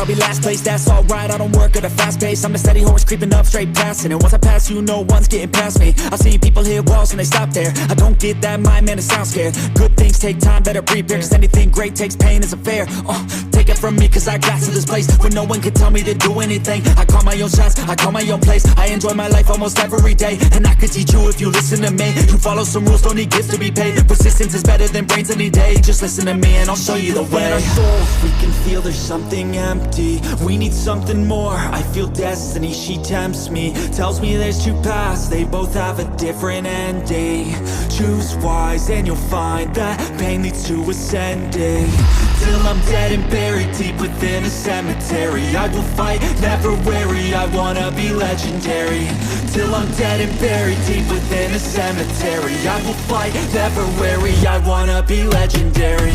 I'll be last place, that's alright. I don't work at a fast pace, I'm a steady horse creeping up straight past it. And once I pass you, no one's getting past me. I've seen people hit walls and they stop there. I don't get that mind, man, it sounds scared. Good things take time, better prepare, cause anything great takes pain, it's a fair. Take it from me, cause I got to this place where no one can tell me to do anything. I call my own shots, I call my own place. I enjoy my life almost every day, and I could teach you if you listen to me. You follow some rules, don't need gifts to be paid. Persistence is better than brains any day. Just listen to me and I'll show you the way. Within our souls, we can feel there's something empty. We need something more. I feel destiny, she tempts me, tells me there's two paths, they both have a different ending. Choose wise and you'll find that pain leads to ascending. Till I'm dead and buried deep within a cemetery, I will fight, never weary, I wanna be legendary. Till I'm dead and buried deep within a cemetery, I will fight, never weary, I wanna be legendary.